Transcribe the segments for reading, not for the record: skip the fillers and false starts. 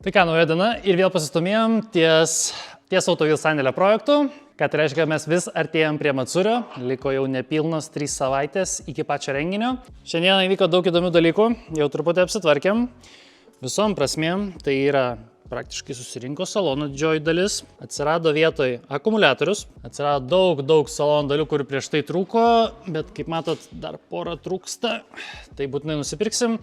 Tai ką, nauja diena ir vėl pasistumėjom ties Autovil sandėlio projektų, ką tai reiškia, mes vis artėjom prie Matsurio, liko jau nepilnos 3 savaitės iki pačio renginio. Šiandien įvyko daug įdomių dalykų, jau truputį apsitvarkėm, visom prasmėm, tai yra praktiškai susirinko salono didžioji dalis, atsirado vietoj akumuliatorius, atsirado daug salono dalių, kurių prieš tai trūko, bet kaip matot, dar porą trūksta, tai būtinai nusipirksim,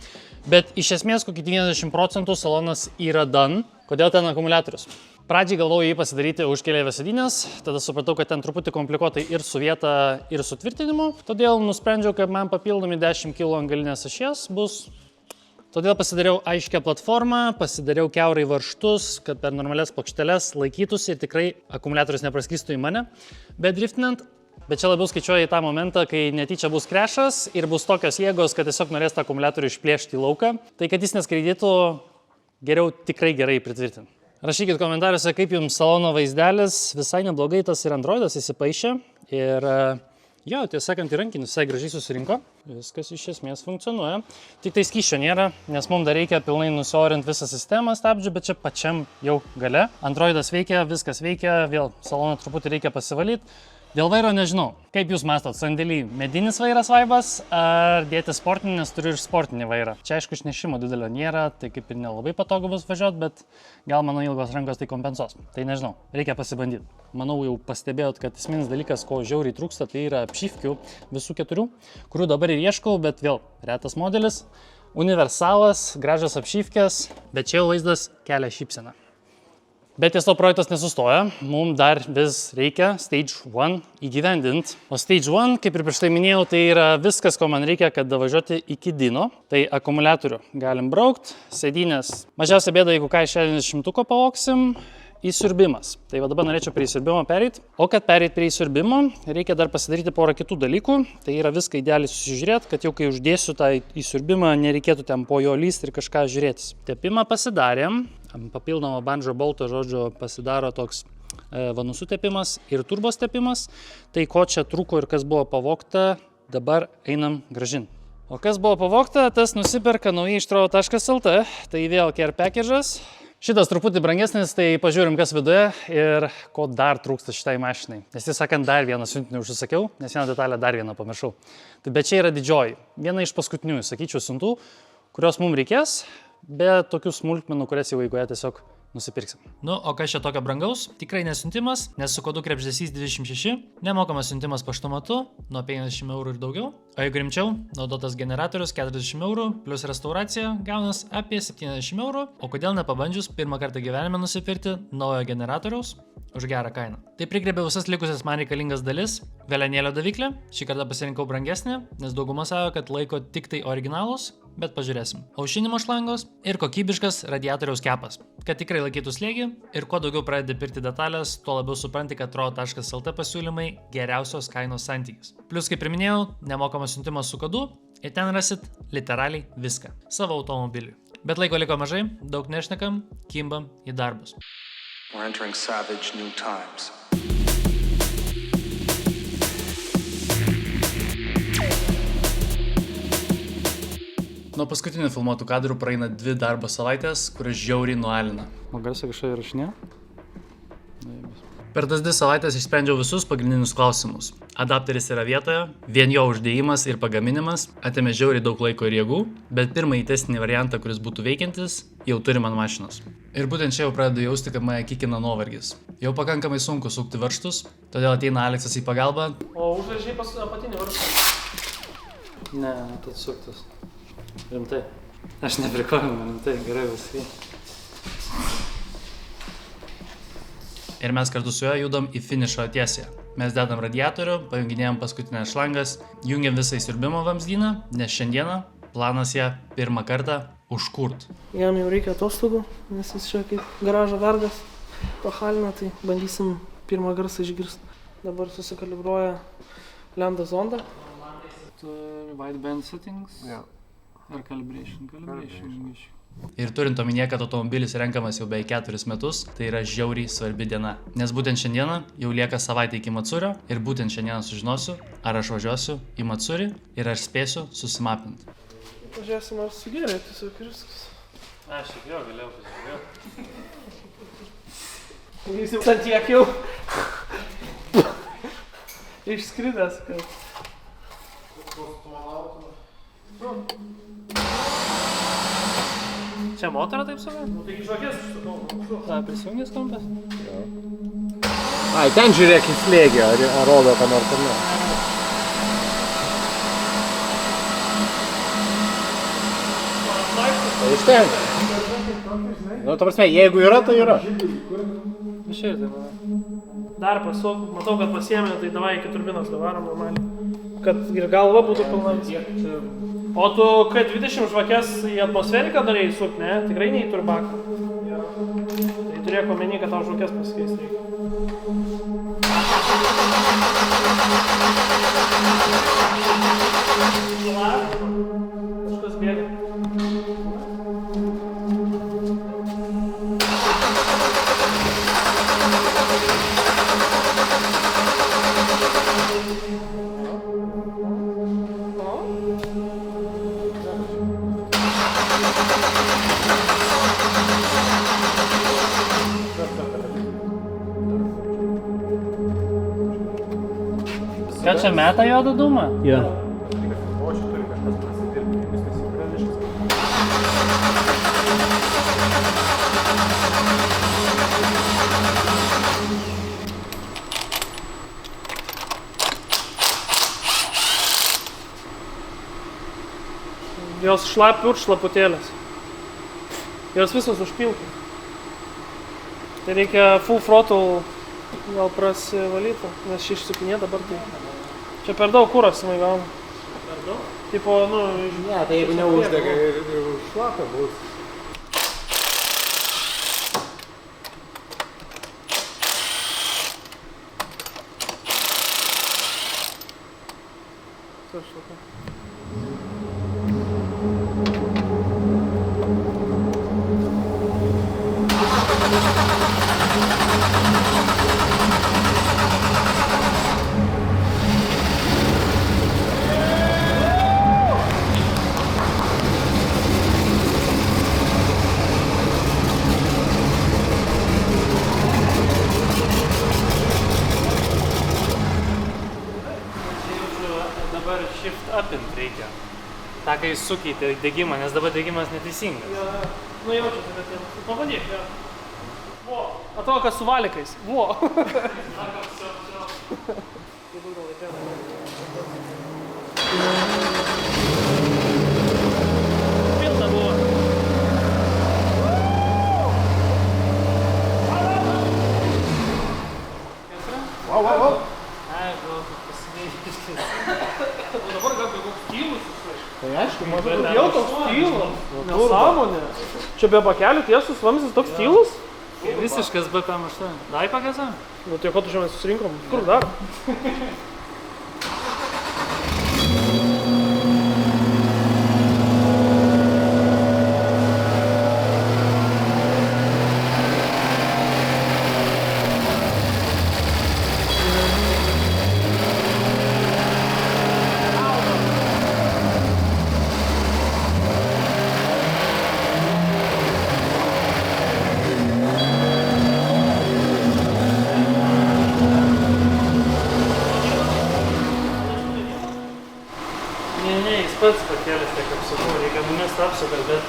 bet iš esmės kokį 90% salonas yra done. Kodėl ten akumuliatorius? Pradžiai galvojau jį pasidaryti už keleivio sėdynės, tada supratau, kad ten truputį komplikuotai ir su vieta, ir su tvirtinimu, todėl nusprendžiau, kad man papildomi 10 kg ant galinės ašies bus. Todėl pasidariau aiškę platformą, pasidariau kiaurai varžtus, kad per normalias plokšteles laikytųsi ir tikrai akumuliatorius nepraskristų į mane. Bet driftinant, bet čia labiau skaičiuoju į tą momentą, kai netyčia bus krešas ir bus tokios jėgos, kad tiesiog norės tą akumuliatorių išplėšti į lauką. Tai kad jis neskraidytų, geriau tikrai gerai pritvirtinti. Rašykit komentaruose, kaip jums salono vaizdelis, visai neblogai tas ir Androidas įsipaišė. Ir jo, tiesą sakant, ir rankinis visai gražiai susirinko, viskas iš esmės funkcionuoja. Tik tai skysčio nėra, nes mums dar reikia pilnai nusiorinti visą sistemą stabdžių, bet čia pačiam jau gale. Androidas veikia, viskas veikia, vėl saloną truputį reikia pasivalyti. Dėl vairo nežinau, kaip jūs mastot, sandėly medinis vairas vaibas ar dėti sportinį, nes turiu ir sportinį vairą. Čia aišku išnešimo didelio nėra, tai kaip ir nelabai patogu bus važiuoti, bet gal mano ilgos rankos tai kompensuos. Tai nežinau, reikia pasibandyti. Manau, jau pastebėjot, kad esminis dalykas, ko žiauriai trūksta, tai yra apšyfkių visų 4, kurių dabar ir ieškau, bet vėl retas modelis, universalas, gražios apšyfkės, bet čia jau vaizdas kelia šypseną. Bet ties to projektas nesustoja, mums dar vis reikia Stage 1 įgyvendinti. O Stage 1, kaip ir prieš tai minėjau, tai yra viskas, ko man reikia, kad davažiuoti iki Dino. Tai akumuliatorių galim braukti, sėdynės. Mažiausia bėda, jeigu ką iš 60-ko pavoksim, įsiurbimas. Tai va dabar norėčiau prie įsiurbimo pereiti. O kad pereiti prie įsiurbimo, reikia dar pasidaryti porą kitų dalykų. Tai yra viską idealiai susižiūrėti, kad jau kai uždėsiu tą įsiurbimą, nereikėtų ten po jo lysti ir kažką žiūrėtis. Tepimą pasidarėm. Papildomą bandžo bolto, žodžiu, pasidaro toks vanusų tepimas ir turbos tepimas. Tai ko čia trūko ir kas buvo pavogta, dabar einam grąžinti. O kas buvo pavogta, tas nusiperka naujai iš trovo.lt, tai vėl care package'as. Šitas truputį brangesnis, tai pažiūrim, kas viduje ir ko dar trūksta šitai mašinai. Nes tiesą sakant, dar vieną siuntinį užsisakiau, nes vieną detalę dar vieną pamiršau. Tai bet čia yra didžioji, viena iš paskutinių, sakyčiau, siuntų, kurios mums reikės. Be tokių smulkmenų, kurias jau eigoje tiesiog nusipirksim. Nu, o kas čia tokio brangaus? Tikrai nesuntimas, nes su kodu krepždesys 26, nemokamas siuntimas paštomatu nuo 50 eurų ir daugiau. O jeigu rimčiau, naudotas generatorius 40 eurų, plus restauracija gaunas apie 70 eurų. O kodėl nepabandžius pirmą kartą gyvenime nusipirkti naujo generatoriaus už gerą kainą? Tai prigrėbiau visas likusias man reikalingas dalis. Velenėlio daviklė, šį kartą pasirinkau brangesnį, nes dauguma savo, kad laiko tik tai originalus, bet pažiūrėsim. Aušinimo šlangos ir kokybiškas radiatoriaus kepas, kad tikrai laikytų slėgį ir kuo daugiau pradedi pirkti detalės, tuo labiau supranti, kad trovo.lt pasiūlymai geriausios kainos santykis. Plus, kaip ir minėjau, nemokamas siuntimas su kodu ir ten rasit literaliai viską savo automobiliui. Bet laiko liko mažai, daug nešnekam, kimbam į darbus. We're entering savage new times. Nuo paskutinių filmuotų kadrų praeina 2 darbo savaitės, kurios žiauriai nualina. O garsą kažką įrašinė? Per tas 2 savaitės išsprendžiau visus pagrindinius klausimus. Adapteris yra vietoje, vien jo uždėjimas ir pagaminimas atėmė žiauriai daug laiko ir jėgų, bet pirmąjį testinį variantą, kuris būtų veikiantis, jau turi man mašinos. Ir būtent čia jau pradedu jausti, kad mane kikina nuovargis. Jau pakankamai sunku sukti varžtus, todėl ateina Aleksas į pagalbą. O užvežiai pas apatinį varžtą? Ne, tu suktas. Rimtai. Aš neprikoju, rimtai, gerai viskai. Ir mes kartu su juo judam į finišo tiesiąją. Mes dedam radiatorių, pajunginėjom paskutinės šlangas, jungiam visą įsiurbimo vamzdyną, nes šiandieną planas ją pirmą kartą užkurt. Jam jau reikia atostogų, nes jis čia kaip garažo vergas pahalina, tai bandysim pirmą garsą išgirsti. Dabar susikalibruoja lambda zondą. Wideband settings? Ja. Ar calibration? Ir turint omenyje, kad automobilis renkamas jau beveik 4 metus, tai yra žiauriai svarbi diena. Nes būtent šiandieną jau lieka savaitė iki Matsurio ir būtent šiandieną sužinosiu, ar aš važiuosiu į Matsurį ir ar spėsiu susimapinti. Pažiūrėsim, ar sugerė tiesiog ir viskas. Aš tik jo galėjau pasižiūrėti. Jis jau tiek jau išskridęs, kad... Čia motorą taip suga? Nu, taigi žvakės išsukau. Prisijungęs kompas? Ai, ten žiūrėk į slėgį, ar rodo ką nors ar ne. Tai iš ten. Nu, ta prasme, jeigu yra, tai yra. Išėjai tai manau. Dar pasuk, matau, kad pasiėmė, tai davai iki turbinos davarom normaliai. Kad ir galva būtų pilna. O tu K20 žvakės į atmosferiką darėjai suk, ne? Tikrai ne į turbaką. Tai turėk omeny, kad tau žvakės pasikeis reikia. Kažkas bėga. Ką čia meta juodą dūmą? Jo. Jos šlapių ir šlaputėlės. Jos visos užpiltų. Tai reikia full throttle gal prasivalyti, nes šį išsukinė dabar tai. Čia per daug kūros jinai gauna. Per daug? Tipo, nu... Ne, tai jeigu neuždega ir šlapia bus. Tai šlapia. Dabar shift upint reikia. Ta, kai sukeitė degimą, nes dabar degimas neteisingas. Ja, nu jaučiate, kad jie... Pabandyk, ja. Vo, atrodo, kad su valikais. Vo. Pilna buvo. Wow, wow, wow. Ai, gal pasidėjai. O dabar gal koks tylus jisai. Tai aišku, matai. Jau toks tylus. Nesąmonė. Čia be bakelių tiesus vamzdis toks tylus? Visiškas BPM8. Dai pakėsam? Nu tai ko tu čia mes susirinkom? Kur dar? Pats pakėlęs tiek apsakų, reikia numesti apsakas, bet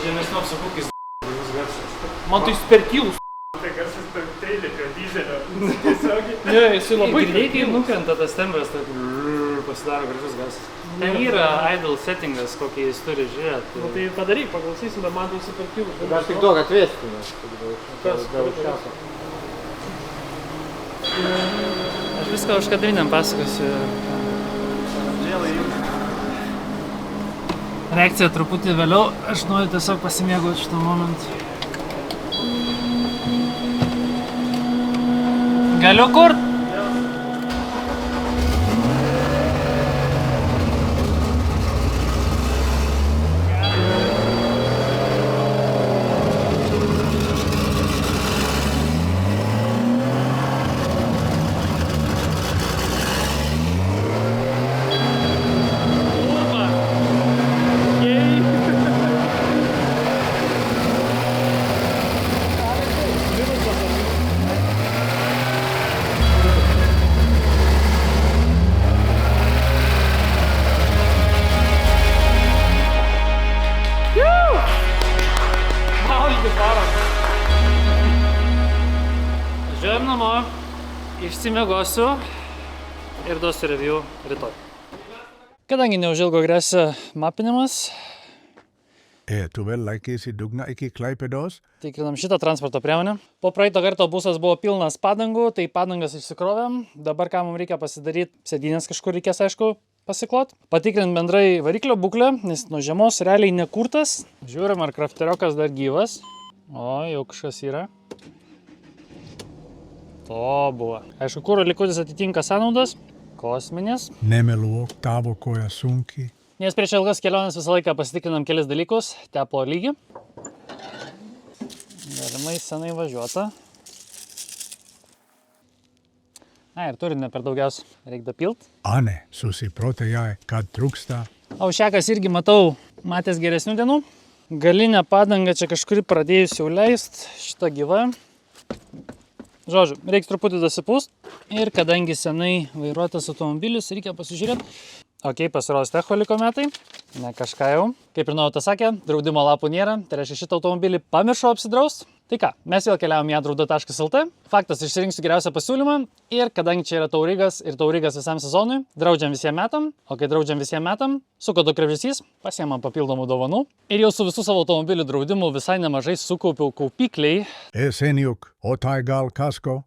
žemesnių apsakų, kai s***us garsas. Man tai jis per tylus. Tai garsas per treilikio, dyzelio. Tiesiogiai. Ne, jisai labai Greitai nukrenta tas tembras, tai pasidaro gražus garsas. Ten yra idle settingas, kokį jis turi žiūrėti. Nu tai padaryk, paklausysim, bet man tai jisai per tylus. Dar tik daug atvesti. Kas? Aš viską už Kadriniam pasakosiu. Reakcija truputį vėliau, aš noriu tiesiog pasimėgauti šitą momentą. Galiu kurt? Išsimiegosiu ir duosiu review rytoj. Kadangi neužilgo grėsia mapinimas, Tu vėl laikėsi dugną iki Klaipėdos? tikrinam šitą transporto priemonę. Po praeito karto busas buvo pilnas padangų, tai padangas išsikrovėm. Dabar ką mums reikia pasidaryti, sėdynės kažkur reikės, aišku, pasiklot. Patikrint bendrai variklio būklę, nes nuo žiemos realiai nekurtas. Žiūrim, ar krafteriokas dar gyvas. O, jau kažkas yra. Tobula. Aišku, kuro likutis atitinka sąnaudas. Kosminės. Nemeluok, tavo koja sunkiai. Nes prieš ilgas keliones visą laiką pasitikrinam kelis dalykus. Teplo lygį. Galimai senai važiuota. Na ir turinio per daugiausia. Reikia dapilt. Ane, susiprotėjai, kad trūksta. Aušekas irgi matau, matęs geresnių dienų. Galinę padangą čia kažkurį pradėjus jau leist. Šitą gyvą. Žodžiu, reikia truputį dasipūst. Ir kadangi senai vairuotas automobilis, reikia pasižiūrėti. Ok, pasirodys techvaliko metai, ne kažką jau. Kaip ir Naujotas sakė, draudimo lapų nėra, tai reiškia šitą automobilį pamiršau apsidraust. Tai ką, mes vėl keliavom į adrauda.lt. Faktas, išsirinksiu geriausią pasiūlymą ir kadangi čia yra taurigas ir taurigas visam sezonui, draudžiam visiems metam, o kai draudžiam visiems metam, su kodu krepšys, pasiemam papildomų dovanų ir jau su visų savo automobilių draudimu visai nemažai sukaupiau kaupikliai. Seniuk, o tai gal kasko?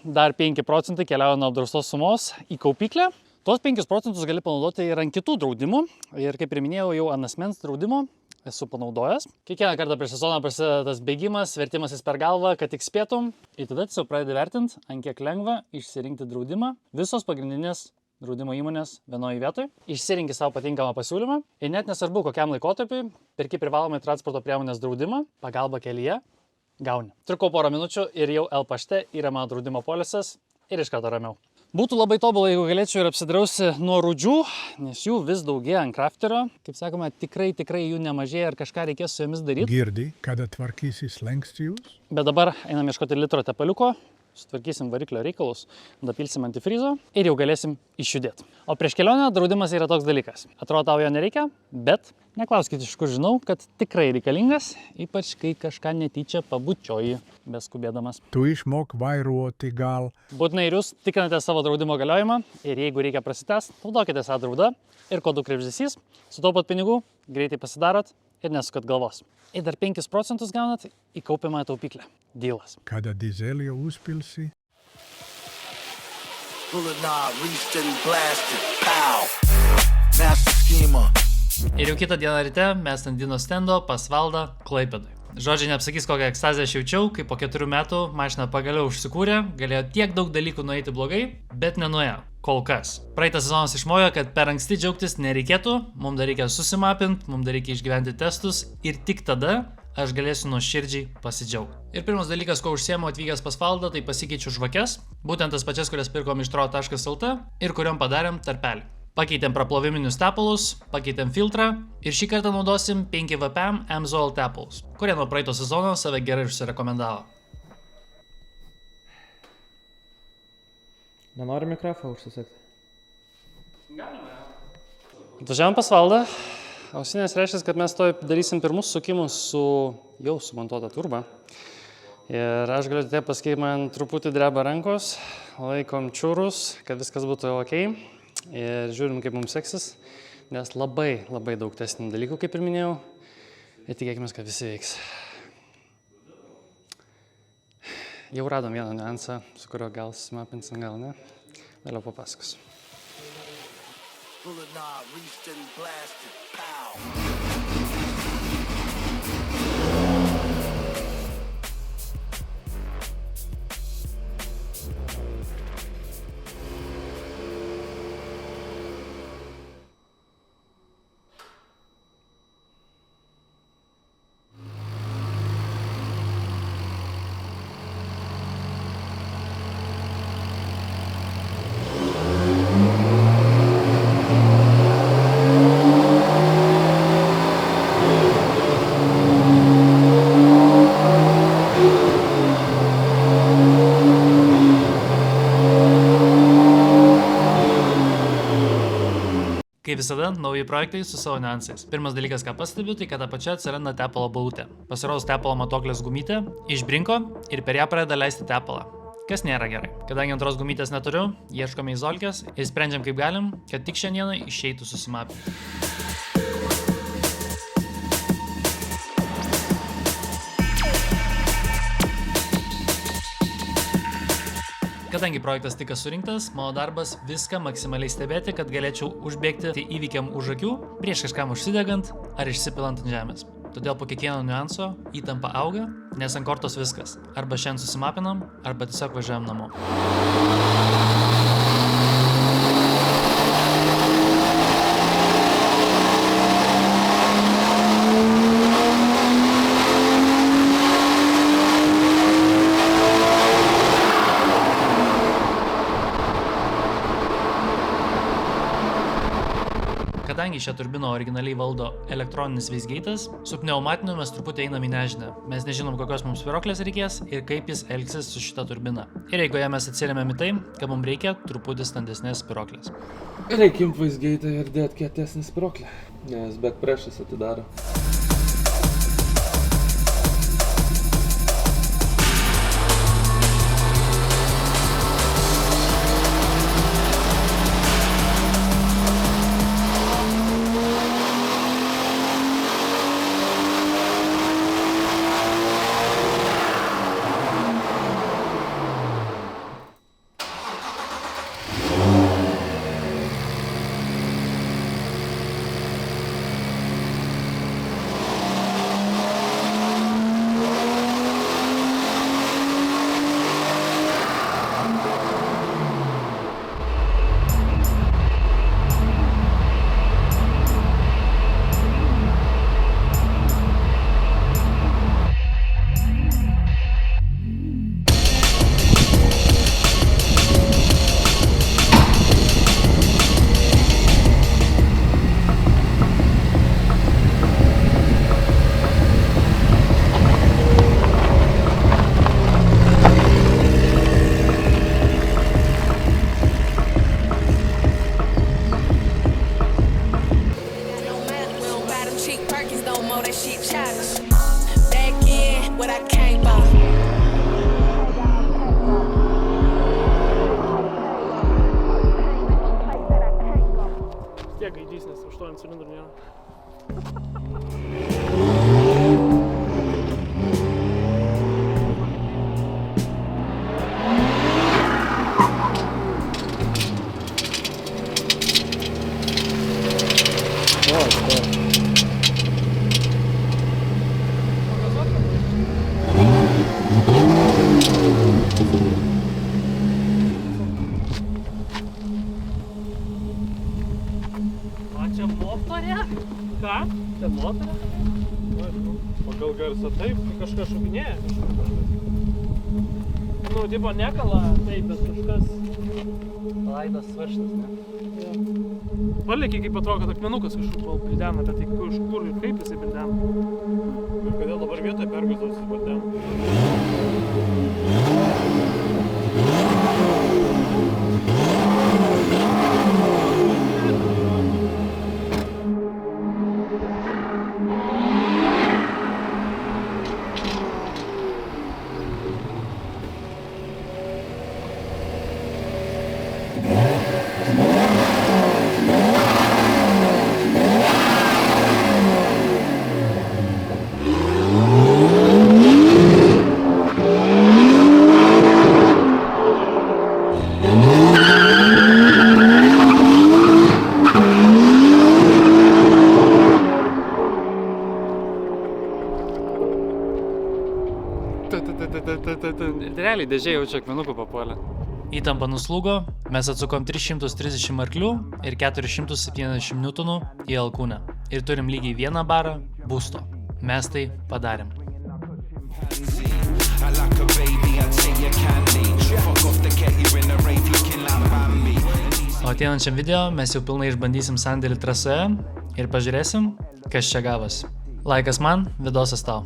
Dar 5 procentai keliauja nuo apdraustos sumos į kaupiklę. Tos 5 procentus gali panaudoti ir ant kitų draudimų. Ir kaip ir minėjau, jau ant asmens draudimo esu panaudojęs. Kiekvieną kartą prieš sezoną prasideda tas bėgimas, vertimasis per galvą, kad tik spėtum. Ir tada tiesiog pradedi vertinti, ant kiek lengva išsirinkti draudimą. Visos pagrindinės draudimo įmonės vienoje vietoje. Išsirinki savo patinkamą pasiūlymą. Ir net nesvarbu, kokiam laikotarpiui, perki privalomai transporto priemonės draudimą, pagalbą kelyje. Gauni. Trukau porą minučių ir jau L pašte yra mano draudimo polisas ir iš karto ramiau. Būtų labai tobulai, jeigu galėčiau ir apsidrausti nuo rūdžių, nes jų vis daugėja ant krafterio. Kaip sakoma, tikrai jų nemažėja ir kažką reikės su jomis daryti. Girdi, kada tvarkysis lenkstijus? Bet dabar einam ieškoti litro tepaliuko, sutvarkysim variklio reikalus, dapilsim antifrizo ir jau galėsim išjudėti. O prieš kelionę draudimas yra toks dalykas. Atrodo, tau jo nereikia, bet neklauskite, iš kur žinau, kad tikrai reikalingas, ypač kai kažką netyčia pabučioji, beskubėdamas. Tu išmok vairuoti gal? Būtinai ir jūs tikrinate savo draudimo galiojimą ir jeigu reikia prasitęsti, naudokite adraudą ir kodu krepšys, sutaupot pinigų, greitai pasidarot ir nesukat galvos. Ir dar 5 procentus gaunat į kaupiamąją taupyklę. Dylas. Kada dizelio užpilsi? Bullet knob reached and blasted. Pow! Master schemer. Ir jau kitą dieną ryte mes ant Dino stendo pas Valdą Klaipėdoj. Žodžiai neapsakys, kokią ekstazę aš jaučiau, kai po 4 metų mašina pagaliau užsikūrė, galėjo tiek daug dalykų nueiti blogai, bet nenuėjo. Kol kas. Praeitas sezonas išmojo, kad per anksti džiaugtis nereikėtų, mums dar reikia susimapinti, mums dar reikia išgyventi testus ir tik tada aš galėsiu nuoširdžiai pasidžiaugti. Ir pirmas dalykas, ko užsiemu atvykęs pas Valdą, tai pasikeičiu žvakes, būtent tas pačias, kurias pirkom iš tro.lt ir kuriom padarėm tarpelį. Pakeitėm praploviminius tepalus, pakeitėm filtrą ir šį kartą naudosim 5 VPM M-Zoil tepalus, kurie nuo praeito sezono save gerai užsirekomendavo. Nenori mikrofą užsisakti? Atvažiavom pas Valdą. Ausinės reiškia, kad mes toj darysim pirmus sukimus su jau sumontuota turba. Ir aš galiu tai pasakyti, man truputį dreba rankos, laikom čiūrus, kad viskas būtų ok. Ir žiūrim, kaip mums seksis, nes labai daug testinių dalykų, kaip ir minėjau. Ir tikėkime, kad visi veiks. Jau radom vieną niuansą, su kurio gal smapinsim, gal ne. Vėliau papasakosiu. Bullet knob reached and blasted. Pow! Kaip visada, nauji projektai su savo niuansais. Pirmas dalykas, ką pastebiu, tai kad apačioje atsiranda tepalo balutė. Pasirodus tepalo matuoklės gumytė, išbrinko ir per ją pradeda leisti tepalą. Kas nėra gerai. Kadangi antros gumytės neturiu, ieškome izolkės ir sprendžiam kaip galim, kad tik šiandieną išeitų susimapinti. Kadangi projektas tik surinktas, mano darbas viską maksimaliai stebėti, kad galėčiau užbėgti įvykiam už akių, prieš kažkam užsidegant ar išsipilant ant žemės. Todėl po kiekvieno niuanso įtampa auga, nes ant kortos viskas. Arba šiandien susimapinam, arba tiesiog važiuojam namo. Kadangi šią turbiną originaliai valdo elektroninis Wastegate'as, su pneumatiniu mes truputį einam į nežinę. Mes nežinom, kokios mums spiroklės reikės ir kaip jis elgsis su šita turbina. Ir eigoje mes atsirėmėm į tai, kad mums reikia truputį standesnės spiroklės. Reikia imti Wastegate'ą ir dėti kietesnį spiroklę, nes backpress'as atidaro. Tiek gaidys, nes 8 cilindrų nėra. Čia motorė? Ką? Čia motorė? Pagal garsą taip. Kažkas šokinėja. Nu, tipo nekala, taip, bet kažkas... Laidas svarštas, ne? Palikiai kaip atrodo, kad akmenukas kažkur bildena, bet tai kur ir kaip jisai bildena. Ir kodėl dabar vietoje pergazos bildena? Realiai dėžė jaučia akmenukų papuolę. Įtampa nuslūgo, mes atsukom 330 arklių ir 470 Newtonų į alkūnę. Ir turim lygiai 1 barą būsto. Mes tai padarėm. O ateinančiam video mes jau pilnai išbandysim sandėlį trasoje ir pažiūrėsim, kas čia gavosi. Laikas man, vidosas tau.